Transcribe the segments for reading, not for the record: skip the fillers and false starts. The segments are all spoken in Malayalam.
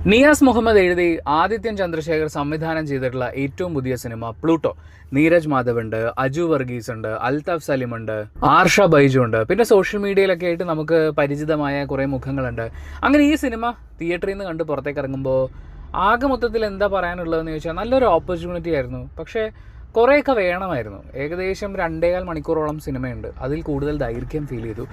നിയാസ് മുഹമ്മദ് എഴുതി ആദിത്യൻ ചന്ദ്രശേഖർ സംവിധാനം ചെയ്തിട്ടുള്ള ഏറ്റവും പുതിയ സിനിമ പ്ലൂട്ടോ. നീരജ് മാധവ് ഉണ്ട്, അജു വർഗീസ് ഉണ്ട്, അൽതാഫ് സലിം ഉണ്ട്, ആർഷ ബൈജു ഉണ്ട്, പിന്നെ സോഷ്യൽ മീഡിയയിലൊക്കെ ആയിട്ട് നമുക്ക് പരിചിതമായ കുറേ മുഖങ്ങളുണ്ട്. അങ്ങനെ ഈ സിനിമ തിയേറ്ററിൽ നിന്ന് കണ്ട് പുറത്തേക്ക് ഇറങ്ങുമ്പോൾ ആകെ മൊത്തത്തിൽ എന്താ പറയാനുള്ളതെന്ന് ചോദിച്ചാൽ നല്ലൊരു ഓപ്പർച്യൂണിറ്റി ആയിരുന്നു. പക്ഷേ കുറേയൊക്കെ വേണമായിരുന്നു. ഏകദേശം 2.25 മണിക്കൂറോളം സിനിമയുണ്ട്. അതിൽ കൂടുതൽ ദൈർഘ്യം ഫീൽ ചെയ്തു.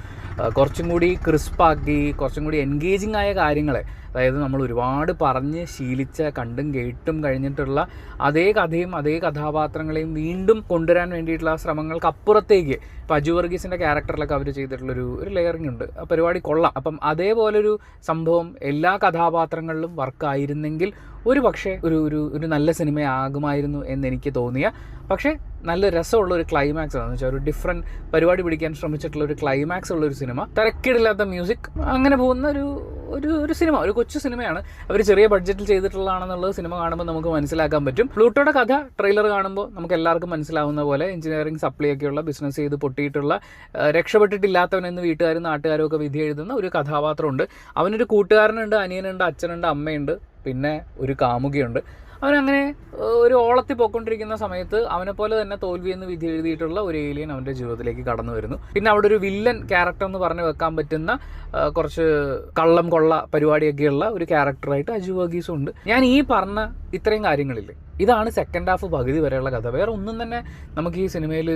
കുറച്ചും കൂടി ക്രിസ്പാക്കി, കുറച്ചും കൂടി എൻഗേജിങ് ആയ കാര്യങ്ങളെ, അതായത് നമ്മൾ ഒരുപാട് പറഞ്ഞ് ശീലിച്ച കണ്ടും കേട്ടും കഴിഞ്ഞിട്ടുള്ള അതേ കഥയും അതേ കഥാപാത്രങ്ങളെയും വീണ്ടും കൊണ്ടുവരാൻ വേണ്ടിയിട്ടുള്ള ശ്രമങ്ങൾക്ക് അപ്പുറത്തേക്ക് ഇപ്പോൾ അജു വർഗീസിൻ്റെ ക്യാരക്ടറിലൊക്കെ അവർ ചെയ്തിട്ടുള്ളൊരു ലെയറിംഗ് ഉണ്ട്. ആ പരിപാടി കൊള്ളാം. അപ്പം അതേപോലൊരു സംഭവം എല്ലാ കഥാപാത്രങ്ങളിലും വർക്കായിരുന്നെങ്കിൽ ഒരു പക്ഷേ ഒരു നല്ല സിനിമയാകുമായിരുന്നു എന്നെനിക്ക് തോന്നിയ, പക്ഷേ നല്ല രസമുള്ള ഒരു ക്ലൈമാക്സ് ആണെന്ന് വെച്ചാൽ ഒരു ഡിഫറെൻറ്റ് പരിപാടി പിടിക്കാൻ ശ്രമിച്ചിട്ടുള്ള ഒരു ക്ലൈമാക്സ് ഉള്ളൊരു സിനിമ, തിരക്കിടില്ലാത്ത മ്യൂസിക്, അങ്ങനെ പോകുന്ന ഒരു സിനിമ, ഒരു കൊച്ചു സിനിമയാണ്. അവർ ചെറിയ ബഡ്ജറ്റിൽ ചെയ്തിട്ടുള്ളതാണെന്നുള്ളത് സിനിമ കാണുമ്പോൾ നമുക്ക് മനസ്സിലാക്കാൻ പറ്റും. പ്ലൂട്ടോയുടെ കഥ ട്രെയിലർ കാണുമ്പോൾ നമുക്ക് എല്ലാവർക്കും മനസ്സിലാവുന്ന പോലെ എഞ്ചിനീയറിംഗ് സപ്ലൈ ഒക്കെയുള്ള ബിസിനസ് ചെയ്ത് പൊട്ടിയിട്ടുള്ള രക്ഷപ്പെട്ടിട്ടില്ലാത്തവനെന്ന് വീട്ടുകാരും നാട്ടുകാരും ഒക്കെ വിധി എഴുതുന്ന ഒരു കഥാപാത്രമുണ്ട്. അവനൊരു കൂട്ടുകാരനുണ്ട്, അനിയനുണ്ട്, അച്ഛനുണ്ട്, അമ്മയുണ്ട്, പിന്നെ ഒരു കാമുകിയുണ്ട്. അവനങ്ങനെ ഒരു ഓളത്തിൽ പോയിക്കൊണ്ടിരിക്കുന്ന സമയത്ത് അവനെപ്പോലെ തന്നെ തോൽവി എന്ന് വിധി എഴുതിയിട്ടുള്ള ഒരു ഏലിയൻ അവൻ്റെ ജീവിതത്തിലേക്ക് കടന്നു വരുന്നു. പിന്നെ അവിടെ ഒരു വില്ലൻ ക്യാരക്ടർ എന്ന് പറഞ്ഞ് വെക്കാൻ പറ്റുന്ന കുറച്ച് കള്ളം കൊള്ള പരിപാടിയൊക്കെയുള്ള ഒരു ക്യാരക്ടറായിട്ട് അജു വർഗീസും ഉണ്ട്. ഞാൻ ഈ പറഞ്ഞ ഇത്രയും കാര്യങ്ങളില്ലേ, ഇതാണ് സെക്കൻഡ് ഹാഫ് പകുതി വരെയുള്ള കഥ. വേറെ ഒന്നും തന്നെ നമുക്ക് ഈ സിനിമയിൽ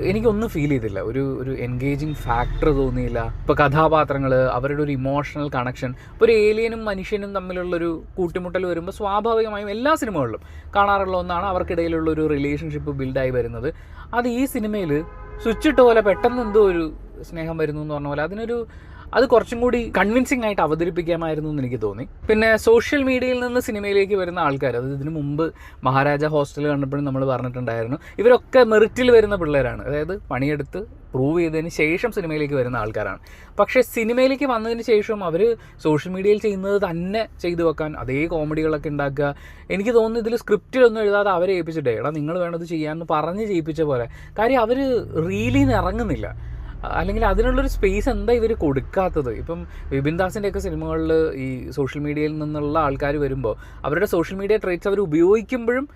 എനിക്കൊന്നും ഫീൽ ചെയ്തില്ല. ഒരു എൻഗേജിങ് ഫാക്ടർ തോന്നിയില്ല. ഇപ്പോൾ കഥാപാത്രങ്ങൾ, അവരുടെ ഒരു ഇമോഷണൽ കണക്ഷൻ, ഇപ്പോൾ ഒരു ഏലിയനും മനുഷ്യനും തമ്മിലുള്ളൊരു കൂട്ടിമുട്ടൽ വരുമ്പോൾ സ്വാഭാവികമായും എല്ലാ സിനിമകളിലും കാണാറുള്ള ഒന്നാണ് അവർക്കിടയിലുള്ള ഒരു റിലേഷൻഷിപ്പ് ബിൽഡായി വരുന്നത്. അത് ഈ സിനിമയിൽ സ്വിച്ചിട്ട പോലെ പെട്ടെന്ന് എന്തോ ഒരു സ്നേഹം വരുന്നു എന്ന് പറഞ്ഞ പോലെ അത് കുറച്ചും കൂടി കൺവിൻസിങ് ആയിട്ട് അവതരിപ്പിക്കാമായിരുന്നു എന്ന് എനിക്ക് തോന്നി. പിന്നെ സോഷ്യൽ മീഡിയയിൽ നിന്ന് സിനിമയിലേക്ക് വരുന്ന ആൾക്കാർ, അത് ഇതിനു മുമ്പ് മഹാരാജ ഹോസ്റ്റൽ കണ്ടപ്പോഴും നമ്മൾ പറഞ്ഞിട്ടുണ്ടായിരുന്നു, ഇവരൊക്കെ മെറിറ്റിൽ വരുന്ന പിള്ളേരാണ്. അതായത് പണിയെടുത്ത് പ്രൂവ് ചെയ്തതിന് ശേഷം സിനിമയിലേക്ക് വരുന്ന ആൾക്കാരാണ്. പക്ഷേ സിനിമയിലേക്ക് വന്നതിന് ശേഷം അവർ സോഷ്യൽ മീഡിയയിൽ ചെയ്യുന്നത് തന്നെ ചെയ്തു വെക്കാൻ, അതേ കോമഡികളൊക്കെ ഉണ്ടാക്കുക. എനിക്ക് തോന്നുന്നു ഇതിൽ സ്ക്രിപ്റ്റിലൊന്നും എഴുതാതെ അവരെ ഏൽപ്പിച്ചിട്ടേ, എടാ നിങ്ങൾ വേണത് ചെയ്യാമെന്ന് പറഞ്ഞ് ചെയ്യിപ്പിച്ച പോലെ. കാര്യം അവർ റീലിൽ നിന്ന് ഇറങ്ങുന്നില്ല, അല്ലെങ്കിൽ അതിനുള്ളൊരു സ്പേസ് എന്താ ഇവർ കൊടുക്കാത്തത്? ഇപ്പം വിപിൻ ദാസിൻ്റെയൊക്കെ സിനിമകളിൽ ഈ സോഷ്യൽ മീഡിയയിൽ നിന്നുള്ള ആൾക്കാർ വരുമ്പോൾ അവരുടെ സോഷ്യൽ മീഡിയ ട്രേറ്റ്സ് അവർ ഉപയോഗിക്കുമ്പോഴും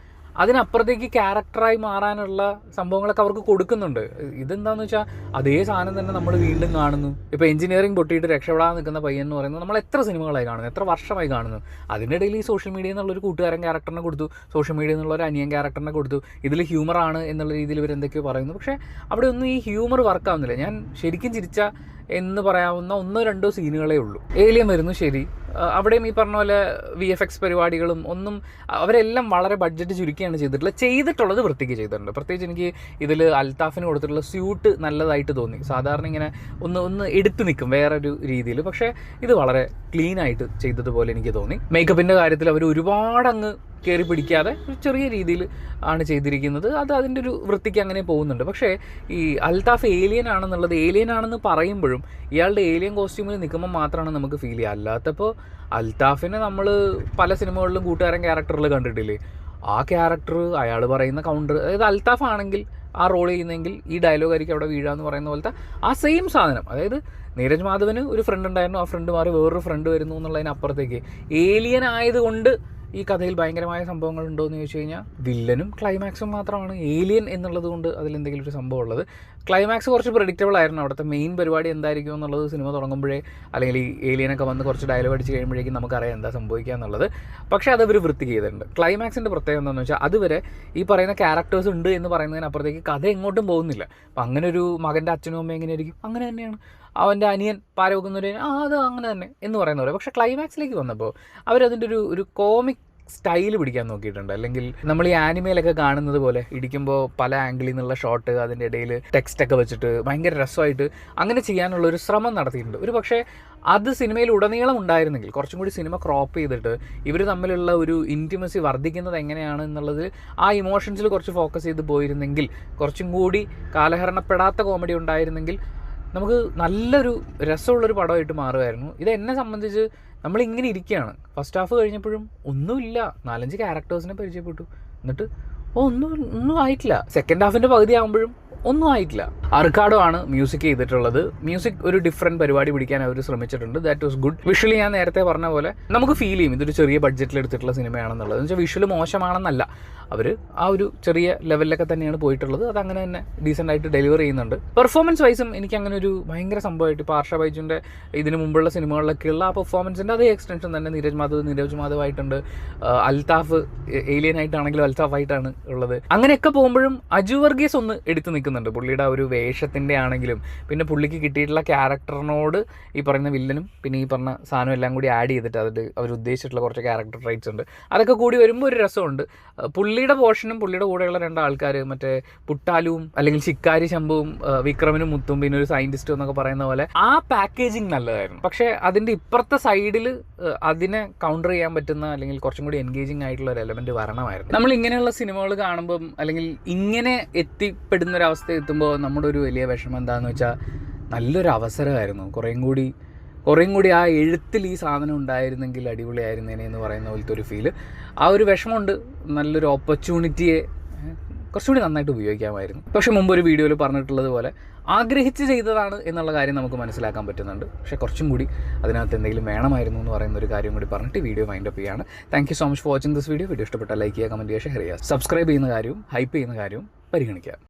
അതിനപ്പുറത്തേക്ക് ക്യാരക്ടറായി മാറാനുള്ള സംഭവങ്ങളൊക്കെ അവർക്ക് കൊടുക്കുന്നുണ്ട്. ഇതെന്താണെന്ന് വെച്ചാൽ അതേ സാധനം തന്നെ നമ്മൾ വീണ്ടും കാണുന്നു. ഇപ്പോൾ എഞ്ചിനീയറിംഗ് പൊട്ടിയിട്ട് രക്ഷപ്പെടാൻ നിൽക്കുന്ന പയ്യൻ എന്ന് പറയുന്നത് നമ്മൾ എത്ര സിനിമകളായി കാണുന്നു, എത്ര വർഷമായി കാണുന്നു. അതിൻ്റെ ഇടയിൽ ഈ സോഷ്യൽ മീഡിയയിൽ നിന്നുള്ളൊരു കൂട്ടുകാരൻ ക്യാരക്ടറിനെ കൊടുത്തു, സോഷ്യൽ മീഡിയയിൽ നിന്നുള്ള ഒരു അനിയൻ ക്യാരക്ടറിനെ കൊടുത്തു, ഇതിൽ ഹ്യൂമറാണ് എന്നുള്ള രീതിയിൽ ഇവരെന്തൊക്കെയോ പറയുന്നു. പക്ഷേ അവിടെ ഒന്നും ഈ ഹ്യൂമർ വർക്കാവുന്നില്ല. ഞാൻ ശരിക്കും ചിരിച്ച എന്ന് പറയാവുന്ന 1-2 സീനുകളേ ഉള്ളൂ. ഏലിയൻ വരുന്നു, ശരി, അവിടെയും ഈ പറഞ്ഞ പോലെ VFX പരിപാടികളും ഒന്നും അവരെല്ലാം വളരെ ബഡ്ജറ്റ് ചുരുക്കിയാണ് ചെയ്തിട്ടുള്ളത് വൃത്തിക്ക് ചെയ്തിട്ടുണ്ട്. പ്രത്യേകിച്ച് എനിക്ക് ഇതിൽ അൽത്താഫിന് കൊടുത്തിട്ടുള്ള സ്യൂട്ട് നല്ലതായിട്ട് തോന്നി. സാധാരണ ഇങ്ങനെ ഒന്ന് എടുത്തു നിൽക്കും വേറൊരു രീതിയിൽ, പക്ഷേ ഇത് വളരെ ക്ലീനായിട്ട് ചെയ്തതുപോലെ എനിക്ക് തോന്നി. മേക്കപ്പിൻ്റെ കാര്യത്തിൽ അവർ ഒരുപാട് അങ്ങ് കയറി പിടിക്കാതെ ഒരു ചെറിയ രീതിയിൽ ആണ് ചെയ്തിരിക്കുന്നത്. അത് അതിൻ്റെ ഒരു വൃത്തിക്ക് അങ്ങനെ പോകുന്നുണ്ട്. പക്ഷേ ഈ അൽത്താഫ് ഏലിയൻ ആണെന്ന് പറയുമ്പോഴും ഇയാളുടെ ഏലിയൻ കോസ്റ്റ്യൂമിൽ നിൽക്കുമ്പോൾ മാത്രമാണ് നമുക്ക് ഫീൽ ചെയ്യുക. അല്ലാത്തപ്പോൾ അൽത്താഫിനെ നമ്മൾ പല സിനിമകളിലും കൂട്ടുകാരൻ ക്യാരക്ടറിൽ കണ്ടിട്ടില്ലേ, ആ ക്യാരക്ടർ, അയാൾ പറയുന്ന കൗണ്ടർ, അതായത് അൽത്താഫ് ആണെങ്കിൽ ആ റോൾ ചെയ്യുന്നെങ്കിൽ ഈ ഡയലോഗ് ആയിരിക്കും അവിടെ വീഴാന്ന് പറയുന്ന പോലത്തെ ആ സെയിം സാധനം. അതായത് നീരജ് മാധവന് ഒരു ഫ്രണ്ട് ഉണ്ടായിരുന്നു, ആ ഫ്രണ്ട് മാറി വേറൊരു ഫ്രണ്ട് വരുന്നു എന്നുള്ളതിനപ്പുറത്തേക്ക് ഏലിയൻ ആയതുകൊണ്ട് ഈ കഥയിൽ ഭയങ്കരമായ സംഭവങ്ങൾ ഉണ്ടോ എന്ന് ചോദിച്ചു കഴിഞ്ഞാൽ വില്ലനും ക്ലൈമാക്സും മാത്രമാണ്. ഏലിയൻ എന്നുള്ളത് കൊണ്ട് അതിലെന്തെങ്കിലും ഒരു സംഭവം ഉള്ളത്. ക്ലൈമാക്സ് കുറച്ച് പ്രെഡിക്റ്റബിൾ ആയിരുന്നു. അവിടുത്തെ മെയിൻ പരിപാടി എന്തായിരിക്കും എന്നുള്ളത് സിനിമ തുടങ്ങുമ്പോഴേ, അല്ലെങ്കിൽ ഈ ഏലിയനൊക്കെ വന്ന് കുറച്ച് ഡയലോഗ് അടിച്ച് കഴിയുമ്പോഴേക്കും നമുക്കറിയാം എന്താ സംഭവിക്കുക എന്നുള്ളത്. പക്ഷേ അതവർ വൃത്തിക്ക് ചെയ്തിട്ടുണ്ട്. ക്ലൈമാക്സിൻ്റെ പ്രത്യേകത എന്താണെന്ന് വെച്ചാൽ അതുവരെ ഈ പറയുന്ന ക്യാരക്ടേഴ്സ് ഉണ്ട് എന്ന് പറയുന്നതിനപ്പുറത്തേക്ക് കഥ എങ്ങോട്ടും പോകുന്നില്ല. അപ്പം അങ്ങനെ ഒരു മകൻ്റെ അച്ഛനും അമ്മയും എങ്ങനെയായിരിക്കും, അങ്ങനെ തന്നെയാണ്. അവൻ്റെ അനിയൻ പാരവെക്കുന്നവർ അത് അങ്ങനെ തന്നെ എന്ന് പറയുന്ന പോലെ. പക്ഷേ ക്ലൈമാക്സിലേക്ക് വന്നപ്പോൾ അവരതിൻ്റെ ഒരു കോമിക് സ്റ്റൈൽ പിടിക്കാൻ നോക്കിയിട്ടുണ്ട്. അല്ലെങ്കിൽ നമ്മൾ ഈ ആനിമയിലൊക്കെ കാണുന്നത് പോലെ ഇടിക്കുമ്പോൾ പല ആംഗിളിൽ നിന്നുള്ള ഷോട്ട്, അതിൻ്റെ ഇടയിൽ ടെക്സ്റ്റൊക്കെ വെച്ചിട്ട് ഭയങ്കര രസമായിട്ട് അങ്ങനെ ചെയ്യാനുള്ളൊരു ശ്രമം നടത്തിയിട്ടുണ്ട്. ഒരു പക്ഷേ അത് സിനിമയിൽ ഉടനീളം ഉണ്ടായിരുന്നെങ്കിൽ, കുറച്ചും കൂടി സിനിമ ക്രോപ്പ് ചെയ്തിട്ട് ഇവർ തമ്മിലുള്ള ഒരു ഇൻറ്റിമസി വർദ്ധിക്കുന്നത് എങ്ങനെയാണ് എന്നുള്ളത് ആ ഇമോഷൻസിൽ കുറച്ച് ഫോക്കസ് ചെയ്ത് പോയിരുന്നെങ്കിൽ, കുറച്ചും കൂടി കാലഹരണപ്പെടാത്ത കോമഡി ഉണ്ടായിരുന്നെങ്കിൽ നമുക്ക് നല്ലൊരു രസമുള്ളൊരു പടമായിട്ട് മാറുമായിരുന്നു. ഇത് എന്നെ സംബന്ധിച്ച് നമ്മളിങ്ങനെ ഇരിക്കുകയാണ്. ഫസ്റ്റ് ഹാഫ് കഴിഞ്ഞപ്പോഴും ഒന്നുമില്ല, 4-5 ക്യാരക്ടേഴ്സിനെ പരിചയപ്പെട്ടു, എന്നിട്ട് ഒന്നും ആയിട്ടില്ല. സെക്കൻഡ് ഹാഫിൻ്റെ പകുതി ആകുമ്പോഴും ഒന്നും ആയിട്ടില്ല. അർക്കാഡോ ആണ് മ്യൂസിക് ചെയ്തിട്ടുള്ളത്. മ്യൂസിക് ഒരു ഡിഫറെൻറ്റ് പരിപാടി പിടിക്കാൻ അവർ ശ്രമിച്ചിട്ടുണ്ട്. That was good. വിഷ്വലി ഞാൻ നേരത്തെ പറഞ്ഞ പോലെ നമുക്ക് ഫീൽ ചെയ്യും ഇതൊരു ചെറിയ ബഡ്ജറ്റിൽ എടുത്തിട്ടുള്ള സിനിമയാണെന്നുള്ളത്. എന്ന് വെച്ചാൽ വിഷ്വൽ മോശമാണെന്നല്ല, അവർ ആ ഒരു ചെറിയ ലെവലിലൊക്കെ തന്നെയാണ് പോയിട്ടുള്ളത്. അത് അങ്ങനെ തന്നെ ഡീസൻ്റ് ആയിട്ട് ഡെലിവർ ചെയ്യുന്നുണ്ട്. പെർഫോമൻസ് വൈസും എനിക്ക് അങ്ങനെ ഒരു ഭയങ്കര സംഭവമായിട്ട് ഇപ്പോൾ ആർഷ ബൈജുവിൻ്റെ ഇതിന് മുമ്പുള്ള സിനിമകളിലൊക്കെയുള്ള ആ പെർഫോമൻസിൻ്റെ അതേ എക്സ്റ്റൻഷൻ തന്നെ നീരജ് മാധവായിട്ടുണ്ട്. അൽത്താഫ് ഏലിയൻ ആയിട്ടാണെങ്കിലും അൽത്താഫ് ആയിട്ടാണ് ഉള്ളത്. അങ്ങനെയൊക്കെ പോകുമ്പോഴും അജു വർഗീസ് ഒന്ന് എടുത്ത് നിൽക്കുന്നുണ്ട്. പുള്ളിയുടെ ആ ഒരു വേഷത്തിൻ്റെ ആണെങ്കിലും പിന്നെ പുള്ളിക്ക് കിട്ടിയിട്ടുള്ള ക്യാരക്ടറിനോട് ഈ പറയുന്ന വില്ലനും പിന്നെ ഈ പറഞ്ഞ സാധനം എല്ലാം കൂടി ആഡ് ചെയ്തിട്ട് അതിൽ അവർ ഉദ്ദേശിച്ചിട്ടുള്ള കുറച്ച് ക്യാരക്ടർ ട്രൈറ്റ്സ് ഉണ്ട്. അതൊക്കെ കൂടി വരുമ്പോൾ ഒരു രസമുണ്ട്. പുള്ളിയുടെ പോർഷനും പുള്ളിയുടെ കൂടെയുള്ള 2 ആൾക്കാർ മറ്റേ പുട്ടാലുവും അല്ലെങ്കിൽ ശിക്കാരി ശംഭുവും വിക്രമനും മുത്തും പിന്നെ ഒരു സയന്റിസ്റ്റും എന്നൊക്കെ പറയുന്ന പോലെ ആ പാക്കേജിങ് നല്ലതായിരുന്നു. പക്ഷേ അതിൻ്റെ ഇപ്പുറത്തെ സൈഡിൽ അതിനെ കൗണ്ടർ ചെയ്യാൻ പറ്റുന്ന അല്ലെങ്കിൽ കുറച്ചും കൂടി എൻഗേജിങ് ആയിട്ടുള്ള ഒരു എലമെന്റ് വരണമായിരുന്നു. നമ്മൾ ഇങ്ങനെയുള്ള സിനിമകൾ കാണുമ്പം അല്ലെങ്കിൽ ഇങ്ങനെ എത്തിപ്പെടുന്ന ഒരു അവസ്ഥ എത്തുമ്പോൾ നമ്മുടെ ഒരു വലിയ വിഷമം എന്താണെന്ന് വെച്ചാൽ നല്ലൊരു അവസരമായിരുന്നു. കുറേയും കൂടി ആ എഴുത്തിൽ ഈ സാധനം ഉണ്ടായിരുന്നെങ്കിൽ അടിപൊളിയായിരുന്നേനെ എന്ന് പറയുന്ന പോലത്തെ ഒരു ഫീല്. ആ ഒരു വിഷമമുണ്ട്. നല്ലൊരു ഓപ്പർച്യൂണിറ്റിയെ കുറച്ചുകൂടി നന്നായിട്ട് ഉപയോഗിക്കാമായിരുന്നു. പക്ഷേ മുമ്പ് ഒരു വീഡിയോയിൽ പറഞ്ഞിട്ടുള്ളത് പോലെ ആഗ്രഹിച്ച് ചെയ്തതാണ് എന്നുള്ള കാര്യം നമുക്ക് മനസ്സിലാക്കാൻ പറ്റുന്നുണ്ട്. പക്ഷേ കുറച്ചും കൂടി അതിനകത്ത് എന്തെങ്കിലും വേണമായിരുന്നു എന്ന് പറയുന്ന ഒരു കാര്യം കൂടി പറഞ്ഞിട്ട് വീഡിയോ വൈൻഡപ്പ് ചെയ്യാണ്. Thank you so much for watching this video. Video ഇഷ്ടപ്പെട്ടാൽ ലൈക്ക് ചെയ്യുക, കമൻറ്റ് ചെയ്യുക, ഷെയർ ചെയ്യുക. സബ്സ്ക്രൈബ് ചെയ്യുന്ന കാര്യവും ഹൈപ്പ് ചെയ്യുന്ന കാര്യവും പരിഗണിക്കുക.